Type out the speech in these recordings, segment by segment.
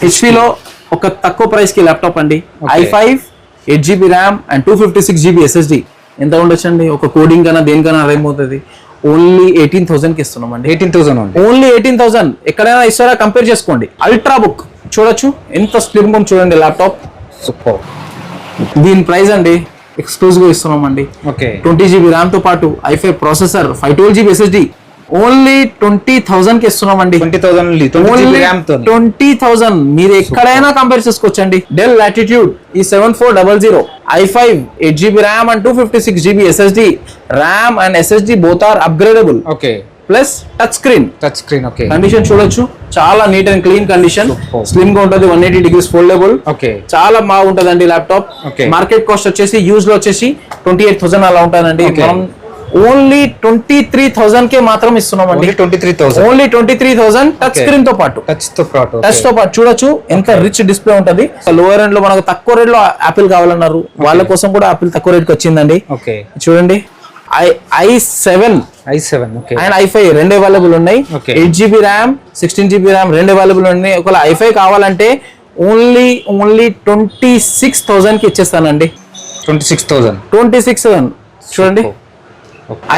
హెచ్పీలో ఒక తక్కువ ప్రైస్ కి ల్యాప్టాప్ అండి. i5 8GB RAM and 256GB SSD ఎంత ఉండొచ్చు అండి? ఒక కోడింగ్ కన్నా దేనికన్నా అదేమవుతుంది? ఓన్లీ 18,000 కి ఇస్తున్నాం అండి. 18,000 ఓన్లీ 18,000. ఎక్కడైనా ఇస్తారా? కంపేర్ చేసుకోండి. అల్ట్రా బుక్ చూడొచ్చు, ఎంత స్లిమ్ గా చూడండి ల్యాప్టాప్. సూపర్. దీని ప్రైస్ అండి ఎక్స్క్లూజివ్ గా ఇస్తున్నాం అండి. 20GB ర్యామ్ తో పాటు i5 processor 512GB SSD only 20,000 కి ఇస్తున్నాం అండి. 20,000 మీరు ఎక్కడైనా కంపేర్ చేసుకోవచ్చండి. డెల్ లాటిట్యూడ్ ఈ 7400 i5 8GB RAM and 256GB SSD RAM and SSD both are upgradable. Okay. Plus touch screen. Okay. Condition చూడొచ్చు, చాలా neat and clean condition. Slim గా ఉంటుంది, 180 degrees ఫోల్డబుల్. ఓకే. చాలా బాగుంటదండి ల్యాప్టాప్. మార్కెట్ కాస్ట్ వచ్చేసి use లో వచ్చేసి 28,000 అలా ఉంటానండి. మనం ఓన్లీ 23,000 కే మాత్రం ఇస్తున్నాం అండి. 23,000 ఓన్లీ 23,000 టచ్ స్క్రీన్ తో పాటు. టచ్ తో పాటు చూడొచ్చు ఎంత రిచ్ డిస్ప్లే ఉంటది. లోవర్ ఎండ్ లో మనకు తక్కువ రేట్ లో యాపిల్ కావాలన్నారు, వాళ్ళ కోసం కూడా యాపిల్ తక్కువ రేట్ కి వచ్చిందండి. చూడండి i7 అండ్ i5 రెండు అవైలబుల్ ఉన్నాయి. 8GB ర్యామ్ 16GB ర్యామ్ రెండు అవైలబుల్ ఉన్నాయి. ఒకవేళ i5 కావాలంటే ఓన్లీ 26,000 కి ఇచ్చేస్తానండి. 26,000 చూడండి.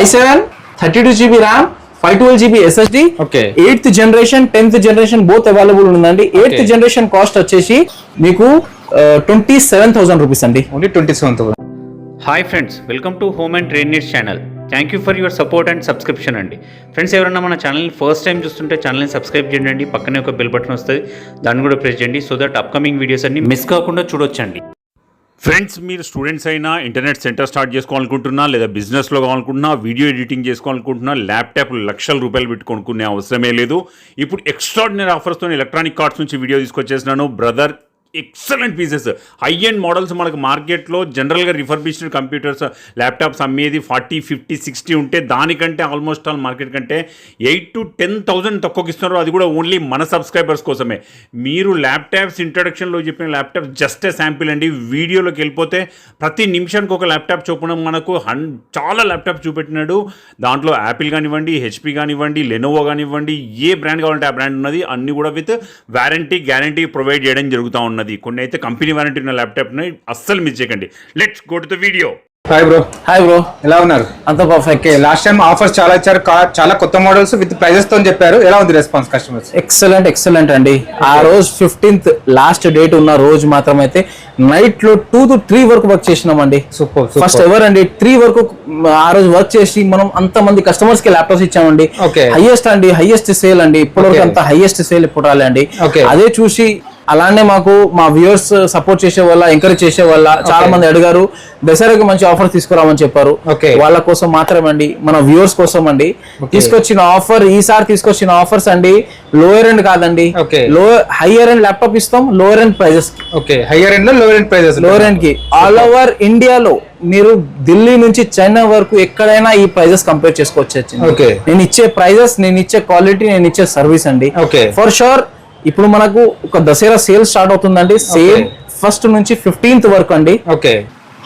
i7 32GB RAM 512GB SSD 8th generation 10th generation both available ఉందండి. 8th జనరేషన్ కాస్ట్ వచ్చేసి మీకు 27,000 రూపీస్ అండి. Only 27,000. Hi friends, welcome to home and trade needs channel. Thank you for your support and subscription అండి. Friends, ఎవరైనా మన ఛానల్ని first time చూస్తుంటే ఛానల్ని సబ్స్క్రైబ్ చేయండి. పక్కనే ఒక బెల్ బటన్ వస్తుంది, దాన్ని కూడా ప్రెస్ చేయండి. సో దట్ అప్కమింగ్ వీడియోస్ అన్ని మిస్ కాకుండా చూడొచ్చండి. ఫ్రెండ్స్, మీరు స్టూడెంట్స్ అయినా ఇంటర్నెట్ సెంటర్ స్టార్ట్ చేసుకోవాలనుకుంటున్నా, లేదా బిజినెస్లో కావాలనుకుంటున్నా, వీడియో ఎడిటింగ్ చేసుకోవాలనుకుంటున్నా, ల్యాప్టాప్ లక్షల రూపాయలు పెట్టి కొనుక్కునే అవసరమే లేదు. ఇప్పుడు ఎక్స్ట్రాడినరీ ఆఫర్స్తో ఎలక్ట్రానిక్ కార్డ్స్ నుంచి వీడియో తీసుకొచ్చేసినాను. Brother, excellent pieces, high end models మనకు మార్కెట్లో జనరల్గా రిఫర్బిష్డ్ కంప్యూటర్స్ ల్యాప్టాప్స్ అమ్మేది 40, 50, 60 ఉంటే దానికంటే ఆల్మోస్ట్ ఆల్ మార్కెట్ కంటే 8,000 to 10,000 తక్కువకి ఇస్తున్నారు. అది కూడా ఓన్లీ మన సబ్స్క్రైబర్స్ కోసమే. మీరు ల్యాప్టాప్స్ ఇంట్రడక్షన్లో చెప్పిన ల్యాప్టాప్ జస్ట్ ఏ శాంపిల్ అండి. వీడియోలోకి వెళ్ళిపోతే ప్రతి నిమిషానికి ఒక ల్యాప్టాప్ చొప్పున మనకు చాలా ల్యాప్టాప్ చూపెట్టినాడు. దాంట్లో యాపిల్ కానివ్వండి, హెచ్పి కానివ్వండి, లెనోవో కానివ్వండి, ఏ బ్రాండ్ కావాలంటే ఆ బ్రాండ్ ఉన్నది. అన్నీ కూడా విత్ వారంటీ గ్యారంటీ ప్రొవైడ్ చేయడం జరుగుతూ ఉన్నది. కొన్ని అయితే కంపెనీ వారంటీ ఉన్న ల్యాప్టాప్ అస్సలు మిస్ చేయకండి. Let's go to the video. Hi bro, ఎలా ఉన్నారు? అంత పర్ఫెక్ట్. లాస్ట్ టైం ఆఫర్స్ చాలా ఇచ్చారు, చాలా కొత్త మోడల్స్ విత్ ప్రైజెస్ తో చెప్పారు. ఎలా ఉంది రెస్పాన్స్ కస్టమర్స్? ఎక్సలెంట్ అండి. ఆ రోజు 15th లాస్ట్ డేట్ ఉన్న రోజు మాత్రం అయితే నైట్ లో 2 to 3 వరకు వర్క్ చేసినామండి. సూపర్. ఫస్ట్ ఎవర్ అండి 3 వరకు ఆ రోజు వర్క్ చేసి మనం అంత మంది కస్టమర్స్ కి ల్యాప్టాప్స్ ఇచ్చామండి. హైయెస్ట్ సేల్ అండి ఇప్పటివరకు. అంత హైయెస్ట్ సేల్ ఇప్పుడు రాలేండి. అదే చూసి అలానే మాకు మా వ్యూవర్స్ సపోర్ట్ చేసే వాళ్ళ, ఎంకరేజ్ చేసే వాళ్ళ చాలా మంది అడిగారు దసరాకి మంచి ఆఫర్ తీసుకురామని చెప్పారు. వాళ్ళ కోసం మాత్రమే అండి, మన వ్యూవర్స్ కోసం అండి తీసుకొచ్చిన ఆఫర్. ఈసారి తీసుకొచ్చిన ఆఫర్స్ అండి లోయర్ ఎండ్ కాదండి, హైయర్ ఎండ్ ల్యాప్టాప్ ఇస్తాం. Lower end prices lower end కి ఆల్ ఓవర్ ఇండియాలో మీరు ఢిల్లీ నుంచి చైనా వరకు ఎక్కడైనా ఈ ప్రైజెస్ కంపేర్ చేసుకోవచ్చు. నేను ఇచ్చే ప్రైజెస్, నేను ఇచ్చే క్వాలిటీ, నేను ఇచ్చే సర్వీస్ అండి. ఫర్ షూర్ ఇప్పుడు మనకు ఒక దసరా సేల్ స్టార్ట్ అవుతుందండి. సేల్ 1st నుంచి 15th వరకు అండి.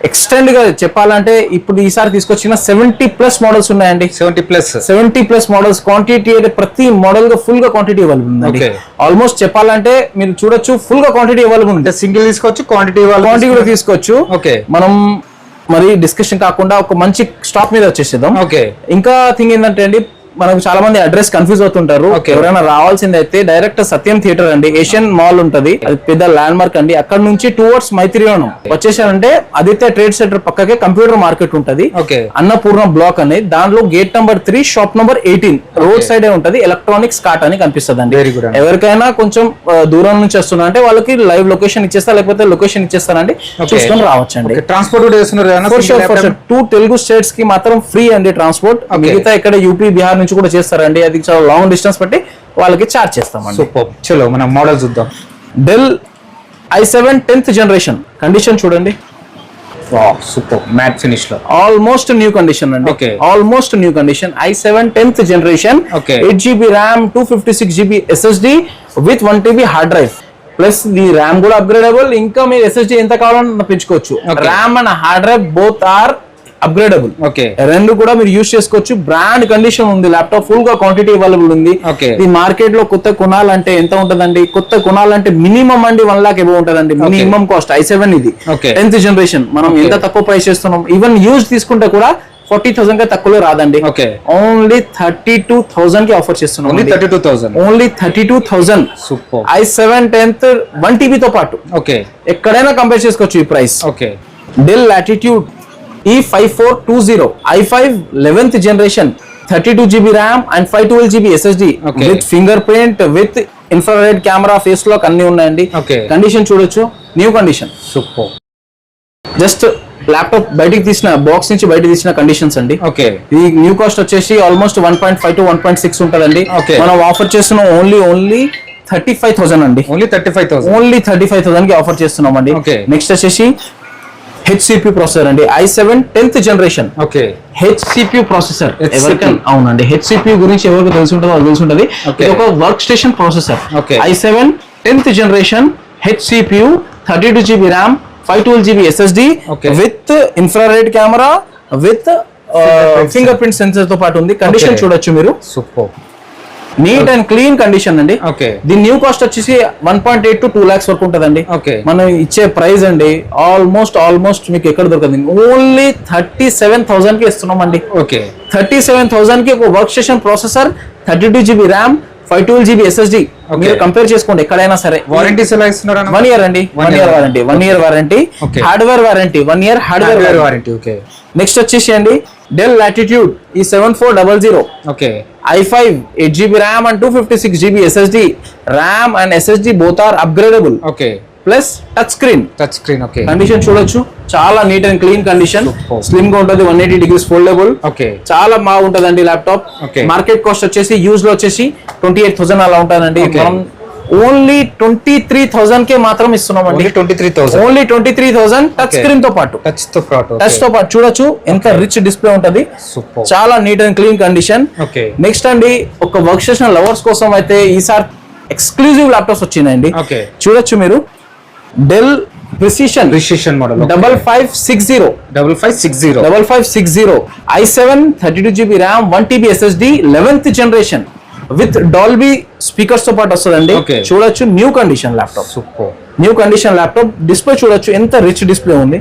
ఎక్స్టెండ్ గా చెప్పాలంటే ఇప్పుడు ఈసారి తీసుకొచ్చిన 70+ మోడల్స్ ఉన్నాయండి. 70+ మోడల్స్. క్వాంటిటీ అయితే ప్రతి మోడల్ గా ఫుల్ గా క్వాంటిటీ అవైలబుల్ ఉందండి. ఆల్మోస్ట్ చెప్పాలంటే మీరు చూడొచ్చు ఫుల్ గా క్వాంటిటీ అవైలబుల్ ఉంది. సింగిల్ తీసుకోవచ్చు, క్వాంటిటీ కూడా తీసుకోవచ్చు. మనం మరి డిస్కషన్ కాకుండా ఒక మంచి స్టాక్ మీద వచ్చేసేద్దాం. ఇంకా థింగ్ ఏంటంటే అండి, మనకు చాలా మంది అడ్రస్ కన్ఫ్యూజ్ అవుతుంటారు. ఎవరైనా రావాల్సింది అయితే డైరెక్ట్ సత్యం థియేటర్ అండి, ఏషియన్ మాల్ ఉంటది, అది పెద్ద ల్యాండ్ మార్క్ అండి. అక్కడ నుంచి టువర్డ్స్ మైత్రివనం వచ్చేసారంటే ఆదిత్య ట్రేడ్ సెంటర్ పక్కకే కంప్యూటర్ మార్కెట్ ఉంటది, అన్నపూర్ణ బ్లాక్ అనేది. దాంట్లో gate number 3 shop number 18 road side ఉంటది. ఎలక్ట్రానిక్స్ కార్ట్ అని కనిపిస్తుంది అండి. ఎవరికైనా కొంచెం దూరం నుంచి వస్తున్నా అంటే వాళ్ళకి లైవ్ లొకేషన్ ఇచ్చేస్తా, లేకపోతే లొకేషన్ ఇచ్చేస్తానండి, చూసుకొని రావచ్చండి. ట్రాన్స్పోర్ట్ 2 తెలుగు స్టేట్స్ కి మాత్రం ఫ్రీ అండి ట్రాన్స్పోర్ట్. మిగతా ఇక్కడ యూపీ, బిహార్ నుంచి కూడా చేస్తారండి. అది చాలా లాంగ్ డిస్టెన్స్ బట్టి వాళ్ళకి చార్జ్ చేస్తామండి. చలో మనం మోడల్ చూద్దాం. Dell i7 10th generation condition చూడండి. సూపర్ మ్యాట్ ఫినిష్ లో ఆల్మోస్ట్ న్యూ కండిషన్ అండి. Almost new condition. i7 10th generation 8GB RAM 256GB SSD with 1TB hard drive. Plus the RAM కూడా అప్గ్రేడబుల్. ఇంకా మీరు SSD ఎంత కావాలన్నా పెంచుకోవచ్చు. RAM and hard drive both are upgradable. Okay. రెండు కూడా మీరు యూస్ చేసుకోవచ్చు. బ్రాండ్ కండిషన్ ఉంది ల్యాప్టాప్, ఫుల్ గా క్వాంటిటీ అవైలబుల్ ఉంది. ఓకే. ఈ మార్కెట్ లో కొత్త కొనాలంటే ఎంత ఉంటదండి? కొత్త కొనాలంటే మినిమం అండి 1 lakh ఎబో ఉంటదండి మినిమం కాస్ట్. i7 ఇది 10th జనరేషన్. మనం ఎంత తక్కువ ప్రైస్ చేస్తున్నాం. ఈవెన్ యూజ్ తీసుకుంటే కూడా 40,000 గా తక్కువలో రాదండి. ఓకే. ఓన్లీ 32,000 కి ఆఫర్ చేస్తున్నాం. Only 32,000. Only 32,000. Super. i7 10th 1 TB తో పాటు ఓకే. ఎక్కడైనా కంపేర్ చేసుకోవచ్చు ఈ price. Okay. Del latitude E5420 i5 11th generation 32 GB RAM and 512 GB SSD Okay. with fingerprint with infrared camera face lock అన్ని ఉన్నాయండి. Okay. Condition చూడొచ్చు, new condition. Super. Just laptop బయటికి తీసిన బాక్స్ నుంచి బయట తీసిన కండిషన్స్ అండి. ఓకే. ఈ న్యూ కాస్ట్ వచ్చేసి ఆల్మోస్ట్ 1.5 to 1.6 ఉంటదండి. Okay. మనం ఆఫర్ చేస్తున్నాం ఓన్లీ 35,000 అండి. ఓన్లీ 35,000. ఓన్లీ 35,000 కి ఆఫర్ చేస్తున్నాం అండి. Okay. నెక్స్ట్ వచ్చేసి HCP ప్రాసెసర్ అండి, i7 10th generation. Okay. HCP processor. HCP. ఎవరికైనా అవునండి, HCP గురించి ఎవరికి తెలిసి ఉంటుందో వాళ్ళు తెలిసి ఉంటుంది. Okay. ఇది ఒక work station processor. Okay. i7 10th జనరేషన్ HCPU 32 GB RAM 512 GB SSD Okay. With infrared camera with finger print sensor తో పాటు ఉంది. Condition Okay. చూడొచ్చు మీరు, super. Neat and clean condition అండి. ఓకే. దీని న్యూ కాస్ట్ వచ్చేసి 1.8 to 2 lakhs వరకు ఉంటదండి. ఓకే. మనం ఇచ్చే ప్రైస్ అండి ఆల్మోస్ట్ మీకు ఎక్కడ దొరకదు, ఓన్లీ 37,000 కి ఇస్తున్నాం అండి. ఓకే. 37,000 కి ఒక work station processor 32 GB RAM 512 GB SSD. మీరు కంపేర్ చేసుకోండి ఎక్కడైనా సరే. వారంటీస్ ఎలా ఇస్తున్నారు? 1 year అండి. 1 year warranty. 1 year warranty. Okay. Hardware warranty 1 year hardware warranty. Okay. Next వచ్చేసి అండి డెల్ లాటిట్యూడ్ ఈ 7400 okay. i5 8 GB RAM and 256 GB SSD. RAM and SSD both are upgradable. Okay. Plus touch screen. Touch screen. Okay. Condition చూడొచ్చు, చాలా neat and clean condition. Superb. Slim గా ఉంటుంది, 180 degrees foldable. Okay. చాలా బాగుంటదండి laptop. Okay. Market cost వచ్చేసి use లో వచ్చేసి 28,000 అలా ఉంటుందండి. Okay. మనం ఓన్లీ 23,000 కే మాత్రం ఇస్తున్నామండి. Only 23,000. Only 23,000 touch Okay. Screen తో పాటు. టచ్ తో పాటు. టచ్ తో పాటు చూడొచ్చు ఎంత రిచ్ డిస్ప్లే ఉంటది. సూపర్. చాలా neat and clean condition. Okay. Next అండి ఒక వర్క్ స్టేషన్ లవర్స్ కోసం అయితే ఈసారి ఎక్స్క్లూజివ్ ల్యాప్టాప్స్ వచ్చినాయండి. ఓకే. చూడొచ్చు మీరు Dell precision precision model 5560 5560 i7 32 GB RAM 1 TB SSD 11th generation with Dolby speakers తో పాటు వస్తుందండి. Okay. చూడొచ్చు new condition laptop. Super. New condition laptop. Display చూడొచ్చు ఎంత రిచ్ డిస్ప్లే ఉంది.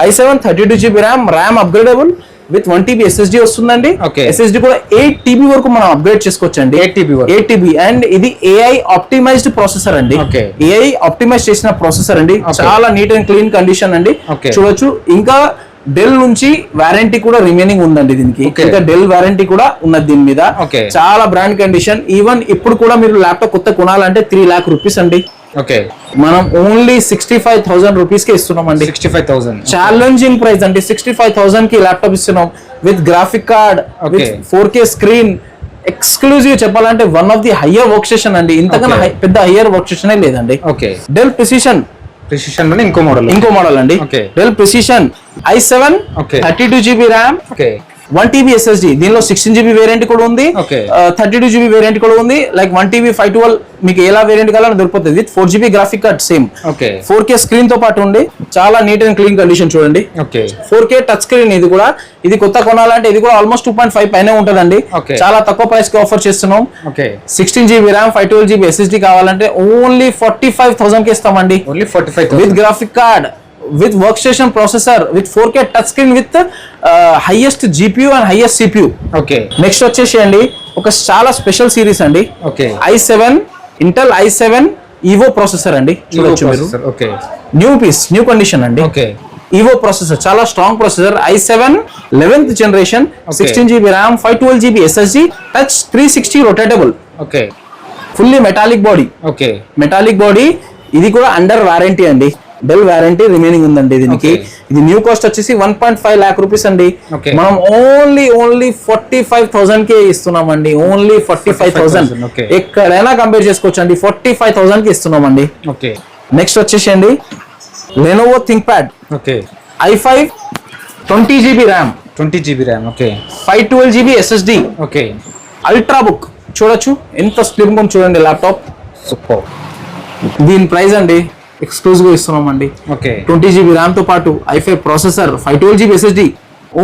i7 32 GB RAM upgradable with 1 TB SSD వస్తుందండి. Okay. SSD కూడా 8 TB వరకు మనం అప్గ్రేడ్ చేసుకోవచ్చు అండి. 8 TB వరకు. 8 TB అండ్ ఇది AI ఆప్టిమైజ్డ్ ప్రాసెసర్ అండి. Okay. AI ఆప్టిమైజ్ చేసిన ప్రాసెసర్ అండి. Okay. చాలా నీట్ అండ్ క్లీన్ కండిషన్ అండి. Okay. చూడొచ్చు. ఇంకా డెల్ నుంచి వారంటీ కూడా రిమైనింగ్ ఉందండి దీనికి. Okay. ఇంకా డెల్ వారంటీ కూడా ఉన్నది దీని మీద. Okay. చాలా బ్రాండ్ కండిషన్. ఈవెన్ ఇప్పుడు కూడా మీరు ల్యాప్టాప్ కొత్త కొనాలంటే 3 lakh రూపీస్ అండి. ఓకే. మనం ఓన్లీ 65,000 రూపీస్ కి ఇస్తున్నామండి. 65,000. ఛాలెంజింగ్ ప్రైస్ అండి. 65,000 కి ల్యాప్టాప్ ఇస్తున్నాం with graphic card with 4K screen. Exclusive చెప్పాలంటే one of the higher workstation అండి. ఇంతకన్నా Okay. పెద్ద హయ్యర్ వర్క్ స్టేషన్ లేదండి. ఓకే. డెల్ ప్రిసిషన్ ప్రిసిషన్ లోనే ఇంకో మోడల్ అండి. Okay. Dell precision i7 Okay. 32 GB RAM okay. 1 TB SSD. దీనిలో 16 GB variant కూడా ఉంది. Okay. 32 GB వేరియంట్ కూడా ఉంది. లైక్ 1 TB 512 మీకు ఎలా వేరియంట్ కావాలని దొరుకుతుంది with 4 GB graphic card same. Okay. 4K screen తో పాటు ఉంది. చాలా నీట్ అండ్ క్లీన్ కండిషన్ చూడండి. ఓకే. 4K touch screen. ఇది కూడా ఇది కొత్త కొనాలంటే ఇది కూడా ఆల్మోస్ట్ 2.5 పైనే ఉంటదండి. Okay. చాలా తక్కువ ప్రైస్ కి ఆఫర్ చేస్తున్నాం. Okay. 16 GB RAM 512 GB SSD కావాలంటే ఓన్లీ 45,000 కి ఇస్తామండి. Only 45,000. With graphic card with work station processor with 4K touch screen with highest GPU and highest CPU. Okay. Next వచ్చేసి అండి ఒక చాలా స్పెషల్ సిరీస్ అండి. Okay. i7 Intel i7 Evo processor అండి. చూడొచ్చు మీరు. Okay. New piece new condition అండి. Okay. Evo processor చాలా strong processor. i7 11th generation Okay. 16 GB RAM 512 GB SSD touch 360 rotatable okay. Fully metallic body. Okay. Metallic body. ఇది కూడా under warranty అండి. Del warranty remaining ఉందండి దీనికి. Okay. ఇది new cost వచ్చేసి 1.5 lakh rupees అండి. Okay. మనం ఓన్లీ 45,000 కే ఇస్తున్నామండి. ఓన్లీ 45,000. Okay. ఎక్కడైనా కంపేర్ చేసుకోవచ్చు అండి. 45,000 కి ఇస్తున్నామండి. ఓకే. నెక్స్ట్ వచ్చేసి అండి Lenovo ThinkPad okay. i5 20 GB RAM 20 GB RAM. Okay. 512 GB SSD okay. Ultra book. చూడొచ్చు ఎంత స్లిమ్ గా చూడండి ల్యాప్టాప్. సూపర్. దీని ప్రైస్ అండి ఎక్స్క్లూజివ్ గా ఇస్తున్నామండి. ఓకే. 20 GB RAM తో పాటు i5 processor 512 GB SSD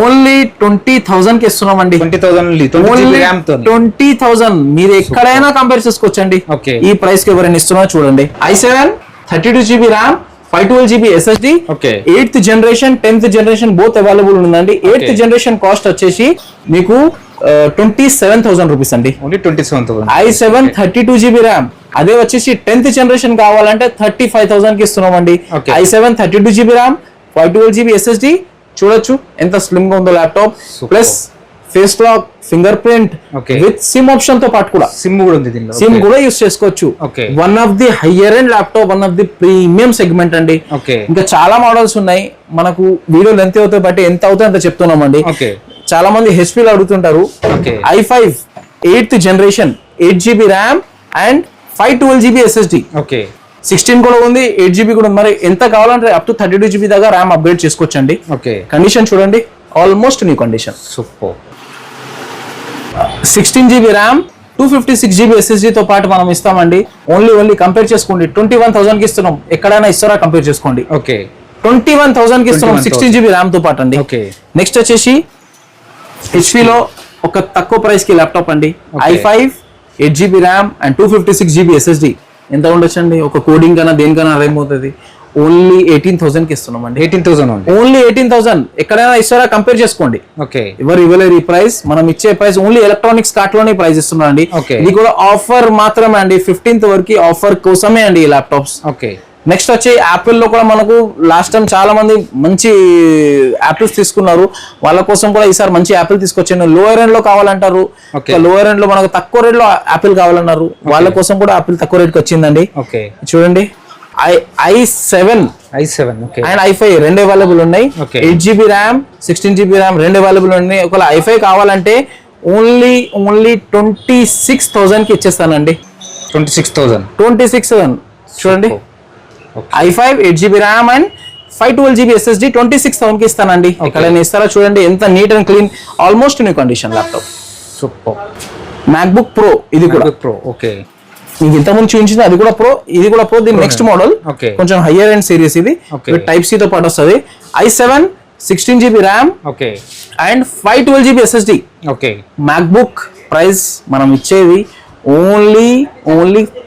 only 20,000 కి ఇస్తున్నామండి. 20,000 ర్యామ్ తో 20,000 మీరు ఎక్కడైనా కంపేర్ చేసుకోవచ్చండి. Okay. ఈ ప్రైస్ కి ఎవరైనా ఇస్తున్నా చూడండి. i7 32GB RAM 512GB SSD, 8th generation 10th generation both available ఉందండి. 8th జనరేషన్ కాస్ట్ వచ్చేసి మీకు 27,000 రూపీస్ అండి. ఓన్లీ 27,000. i7 32GB ర్యామ్ అదే వచ్చేసి 10th జనరేషన్ కావాలంటే 35,000 కి ఇస్తున్నామండి. i7 32GB RAM 512GB SSD చూడొచ్చు ఎంత స్లిమ్ గా ఉందో laptop. Plus face lock, finger print with SIM option తో పాటు కూడా సిమ్ కూడా ఉంది దీనిలో. సిమ్ కూడా యూస్ చేసుకోవచ్చు. One of the higher end laptop, one of the premium segment అండి. ఇంకా చాలా మోడల్స్ ఉన్నాయి. మనకు వీడియో లెంత్ అవుతాయి బట్టి ఎంత అవుతాయి అంత చెప్తున్నామండి. చాలా మంది హెచ్పీలో అడుగుతుంటారు. i5 8th generation 8GB RAM and 512GB SSD, 16 కూడా ఉంది, 8GB కూడా ఉంది. మరి ఎంత కావాలంటే అప్ టు 32GB దాకా ర్యామ్ అప్గ్రేడ్ చేసుకోవచ్చండి. కండిషన్ చూడండి, almost new condition. Super. 16GB RAM 256GB SSD తో పాటు మనం ఇస్తామండి. ఓన్లీ కంపేర్ చేసుకోండి 21,000 కి ఇస్తున్నాం. ఎక్కడైనా ఇస్తారా కంపేర్ చేసుకోండి. 21,000 కి ఇస్తున్నాం 16GB ర్యామ్ తో పాటు అండి. నెక్స్ట్ వచ్చేసి హెచ్పీలో ఒక తక్కువ ప్రైస్ కి ల్యాప్టాప్ అండి. i5 8GB RAM and 256GB SSD ఎంత ఉండొచ్చండి. ఒక కోడింగ్ కన్నా దేనికన్నా ర్యామ్ అవుతుంది. ఓన్లీ 18,000 కి ఇస్తున్నాం అండి. 18,000 ఓన్లీ 18,000. ఎక్కడైనా ఇస్తారా కంపేర్ చేసుకోండి. ఎవరు ఇవ్వలేరు ఈ ప్రైస్. మనం ఇచ్చే ప్రైస్ ఓన్లీ ఎలక్ట్రానిక్స్ కార్ట్ లోనే ప్రైస్ ఇస్తున్నాం అండి. ఇది కూడా ఆఫర్ మాత్రమే అండి. 15th వరకు ఆఫర్ కోసమే అండి ఈ ల్యాప్టాప్స్. నెక్స్ట్ వచ్చి యాపిల్ లో కూడా మనకు లాస్ట్ టైం చాలా మంది మంచి యాపిల్స్ తీసుకున్నారు. వాళ్ళ కోసం కూడా ఈసారి మంచి యాపిల్ తీసుకొచ్చాను. లోయర్ ఎండ్ లో కావాలంటారు, లోయర్ ఎండ్ లో మనకు తక్కువ రేట్ లో యాపిల్ కావాలన్నారు. వాళ్ళ కోసం కూడా యాపిల్ తక్కువ రేట్ కి వచ్చిందండి. చూడండి i7 అండ్ i5 రెండు అవైలబుల్ ఉన్నాయి. 8GB ర్యామ్ 16GB ర్యామ్ రెండు అవైలబుల్ ఉన్నాయి. ఒకవేళ i5 కావాలంటే ఓన్లీ 26,000 కి ఇచ్చేస్తానండి. 26,000 చూడండి. i5 8GB RAM and 512GB SSD 26,000 కి ఇస్తానండి. ఇక్కడ ఇస్తారా చూడండి ఎంత neat and clean, almost new condition laptop. Super. MacBook Pro ఇది కూడా ప్రో. మీకు ఇంతకుముందు చూపించింది అది కూడా ప్రో, ఇది కూడా ప్రో. దీని నెక్స్ట్ మోడల్ కొంచెం హయ్యర్ ఎండ్ సిరీస్ ఇది. టైప్ సి తో పాటు వస్తుంది. i7 16GB RAM and 512GB SSD. MacBook price మనం ఇచ్చేది ఓన్లీ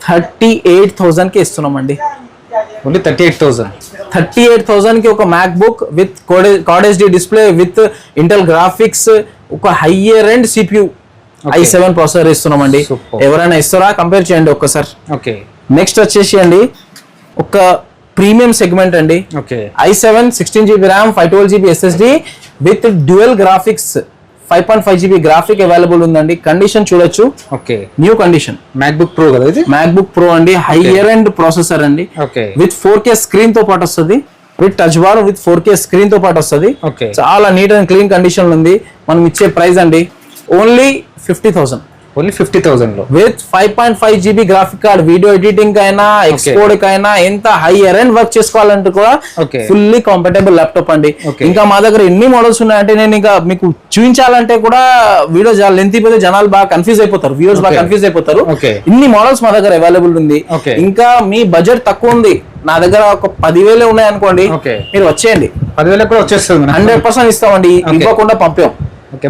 38,000 కి ఇస్తున్నామండి. ఓన్లీ 38,000 కి ఒక MacBook with Quad HD display with Intel graphics, ఒక higher end CPU i7 processor ఇస్తున్నామండి. ఎవరైనా ఇస్తారా కంపేర్ చేయండి ఒక్కసారి. నెక్స్ట్ వచ్చేసి అండి ఒక ప్రీమియం సెగ్మెంట్ అండి. i7 16GB RAM 512GB SSD with dual graphics 5.5GB graphic available ఉందండి. కండిషన్ చూడొచ్చు, న్యూ కండిషన్. MacBook Pro కదా ఇది. MacBook Pro అండి, హయ్యర్ ఎండ్ ప్రాసెసర్ అండి. విత్ 4K స్క్రీన్ తో పాటు వస్తుంది, with touch bar with 4K screen తో పాటు వస్తుంది. చాలా నీట్ అండ్ క్లీన్ కండిషన్ ఉంది. మనం ఇచ్చే ప్రైస్ అండి ఓన్లీ 50,000. ఓన్లీ 50,000 లో with 5.5GB graphic card. Video editing కైనా ఎక్స్పోర్ట్ కైనా ఎంత హైయర్ అండ్ వర్క్ చేసుకోవాలంటే కూడా ఫుల్లీ కంఫర్టబుల్ ల్యాప్టాప్ అండి. ఇంకా మా దగ్గర ఎన్ని మోడల్స్ ఉన్నాయంటే నేను ఇంకా మీకు చూపించాలంటే కూడా వీడియో లెంత్ అయిపోతే జనాలు బాగా కన్ఫ్యూజ్ అయిపోతారు, వ్యూవర్స్ బాగా కన్ఫ్యూజ్ అయిపోతారు. ఇన్ని మోడల్స్ మా దగ్గర అవైలబుల్ ఉంది. ఇంకా మీ బడ్జెట్ తక్కువ ఉంది, నా దగ్గర ఒక 10,000 ఉన్నాయి అనుకోండి, మీరు వచ్చేయండి. 10,000 కూడా వచ్చేస్తుంది. 100% ఇస్తామండి, ఇవ్వకుండా పంపాం.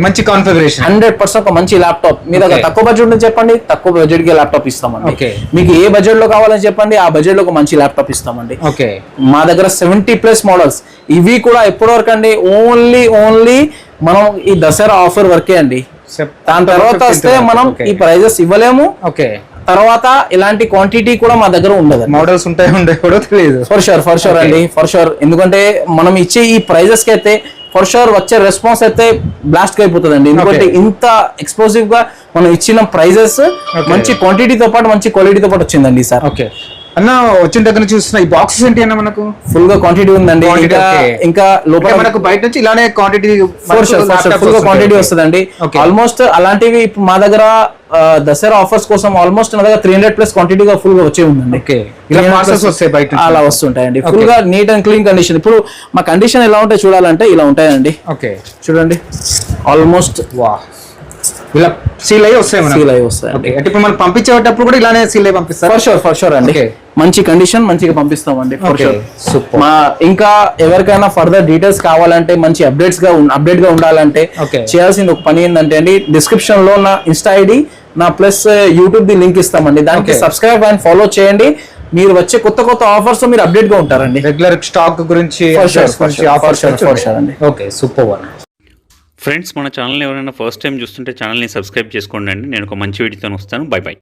మంచి కాన్ఫిగరేషన్ 100% ఒక మంచి ల్యాప్టాప్. మీ దగ్గర తక్కువ బడ్జెట్ ఉంది చెప్పండి, తక్కువ బడ్జెట్ కి ల్యాప్టాప్ ఇస్తామండి. మీకు ఏ బడ్జెట్ లో కావాలని చెప్పండి, ఆ బడ్జెట్ లో ఒక మంచి ల్యాప్టాప్ ఇస్తామండి. మా దగ్గర 70+ మోడల్స్. ఇవి కూడా ఎప్పటి వరకు అండి ఓన్లీ మనం ఈ దసరా ఆఫర్ వరకే అండి. దాని తర్వాత వస్తే మనం ఈ ప్రైజెస్ ఇవ్వలేము. తర్వాత ఇలాంటి క్వాంటిటీ కూడా మా దగ్గర ఉండదు. మోడల్స్ ఉంటాయి కూడా తెలియదు. ఫర్ షూర్ అండి, ఫర్ షూర్. ఎందుకంటే మనం ఇచ్చే ఈ ప్రైజెస్ కి అయితే ఫర్ షూర్ వచ్చే రెస్పాన్స్ అయితే బ్లాస్ట్ అయిపోతుంది అండి. ఎందుకంటే ఇంత ఎక్స్ప్లోసివ్ గా మనం ఇచ్చిన ప్రైజెస్ మంచి క్వాంటిటీతో పాటు మంచి క్వాలిటీతో పాటు వచ్చిందండి సార్. అన్న వచ్చిన దగ్గర చూస్తున్న ఈ బాక్సెస్ ఏంటి అన్న? మనకు ఫుల్ గా క్వాంటిటీ ఉందండి. ఇంకా లోపల మనకు బయట నుంచి ఇలానే క్వాంటిటీ ఫుల్ గా క్వాంటిటీ వస్తుందండి. ఆల్మోస్ట్ అలాంటివి మా దగ్గర దసరా ఆఫర్స్ కోసం ఆల్మోస్ట్ నా దగ్గర 300+ క్వాంటిటీగా ఫుల్ గా వచ్చే ఉందండి. అలా వస్తుంటాయండి. ఫుల్ గా నీట్ అండ్ క్లీన్ కండిషన్. ఇప్పుడు మా కండిషన్ ఎలా ఉంటాయి చూడాలంటే ఇలా ఉంటాయండి. చూడండి, ఆల్మోస్ట్ ఇలా సీల్ అయ్యి వస్తాయి మనకు. సీల్ అయి వస్తాయండి. ఓకే అంటే ఇప్పుడు మనం పంపించేటప్పుడు కూడా ఇలానే సీల్ అయ్యి పంపిస్తారు. ఫర్ షూర్ అండి. Okay. మంచి కండిషన్ మంచిగా పంపిస్తామండి ఫర్ Okay. షూర్. Super. మా ఇంకా ఎవరికైనా ఫర్దర్ డీటెయిల్స్ కావాలంటే మంచి అప్డేట్ గా ఉండాలంటే Okay. చేయాల్సిన ఒక పని ఏంటంటే అండి, డిస్క్రిప్షన్ లో నా ఇన్స్టా ఐడి నా ప్లస్ యూట్యూబ్ ది లింక్ ఇస్తామండి. దానికి Okay. సబ్స్క్రైబ్ అండ్ ఫాలో చేయండి. మీరు వచ్చే కొత్త ఆఫర్స్ మీరు అప్డేట్ గా ఉంటారండి. రెగ్యులర్ స్టాక్ గురించి For sure, updates గురించి, for sure, offers for sure, గురించి for sure అండి. Okay super one. ఫ్రెండ్స్ మన ఛానల్ ఎవరైనా ఫస్ట్ టైం చూస్తుంటే ఛానల్ని సబ్స్క్రైబ్ చేసుకోండి అండి. నేను ఒక మంచి వీడియోతో వస్తాను. By by.